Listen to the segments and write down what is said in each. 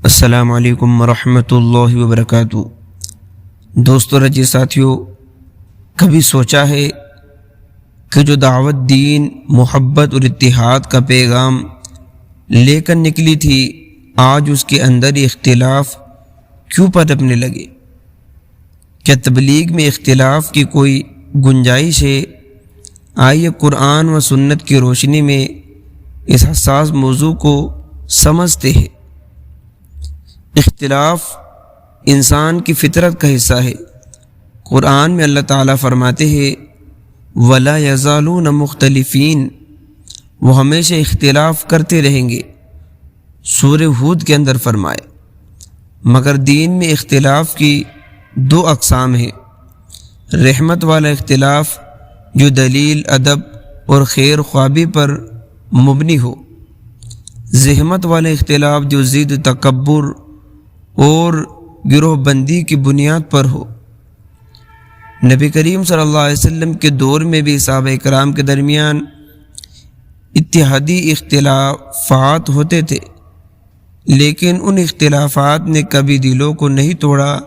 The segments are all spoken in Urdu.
السلام علیکم ورحمۃ اللہ وبرکاتہ۔ دوستو رجی ساتھیو، کبھی سوچا ہے کہ جو دعوت دین، محبت اور اتحاد کا پیغام لے کر نکلی تھی، آج اس کے اندر اختلاف کیوں پنپنے لگے؟ کیا تبلیغ میں اختلاف کی کوئی گنجائش ہے؟ آئیے قرآن و سنت کی روشنی میں اس حساس موضوع کو سمجھتے ہیں۔ اختلاف انسان کی فطرت کا حصہ ہے۔ قرآن میں اللہ تعالیٰ فرماتے ہیں وَلَا يَزَالُونَ مُخْتَلِفِينَ، وہ ہمیشہ اختلاف کرتے رہیں گے۔ سورہ ہود کے اندر فرمائے مگر دین میں اختلاف کی دو اقسام ہیں۔ رحمت والا اختلاف جو دلیل، ادب اور خیر خواہی پر مبنی ہو، زحمت والا اختلاف جو ضد، تکبر اور گروہ بندی کی بنیاد پر ہو۔ نبی کریم صلی اللہ علیہ وسلم کے دور میں بھی صحابہ کرام کے درمیان اتحادی اختلافات ہوتے تھے، لیکن ان اختلافات نے کبھی دلوں کو نہیں توڑا،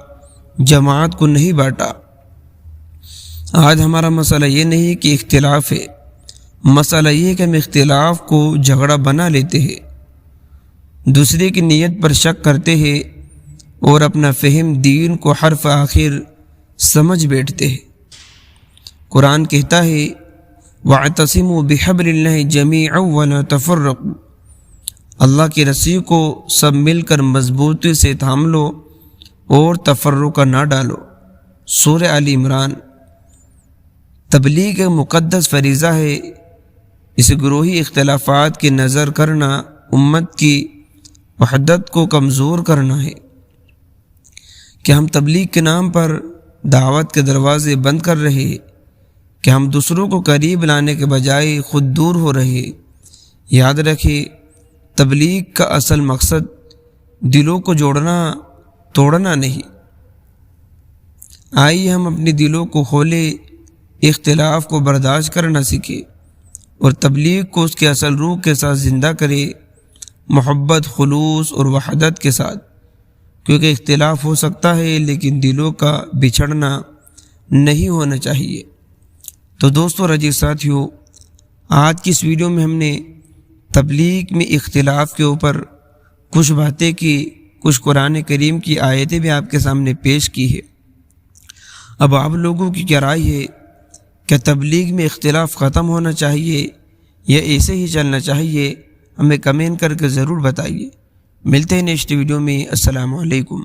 جماعت کو نہیں بانٹا۔ آج ہمارا مسئلہ یہ نہیں کہ اختلاف ہے، مسئلہ یہ ہے کہ ہم اختلاف کو جھگڑا بنا لیتے ہیں، دوسرے کی نیت پر شک کرتے ہیں اور اپنا فہم دین کو حرف آخر سمجھ بیٹھتے ہیں۔ قرآن کہتا ہے وَاعْتَصِمُوا بِحَبْلِ اللَّهِ جَمِيعًا وَلَا تَفَرَّقُوا، اللہ کی رسی کو سب مل کر مضبوطی سے تھام لو اور تفرقہ نہ ڈالو۔ سورہ آل عمران۔ تبلیغ ایک مقدس فریضہ ہے۔ اس گروہی اختلافات کی نظر کرنا امت کی وحدت کو کمزور کرنا ہے۔ کہ ہم تبلیغ کے نام پر دعوت کے دروازے بند کر رہے ہیں، کہ ہم دوسروں کو قریب لانے کے بجائے خود دور ہو رہے ہیں۔ یاد رکھیں، تبلیغ کا اصل مقصد دلوں کو جوڑنا، توڑنا نہیں۔ آئیے ہم اپنے دلوں کو کھولے، اختلاف کو برداشت کرنا سیکھیں اور تبلیغ کو اس کے اصل روح کے ساتھ زندہ کرے، محبت، خلوص اور وحدت کے ساتھ، کیونکہ اختلاف ہو سکتا ہے لیکن دلوں کا بچھڑنا نہیں ہونا چاہیے۔ تو دوستو رجی ساتھیو، آج کی اس ویڈیو میں ہم نے تبلیغ میں اختلاف کے اوپر کچھ باتیں کی، کچھ قرآن کریم کی آیتیں بھی آپ کے سامنے پیش کی ہے۔ اب آپ لوگوں کی کیا رائے ہے؟ کیا تبلیغ میں اختلاف ختم ہونا چاہیے یا ایسے ہی چلنا چاہیے؟ ہمیں کمنٹ کر کے ضرور بتائیے۔ ملتے ہیں نیکسٹ ویڈیو میں۔ السلام علیکم۔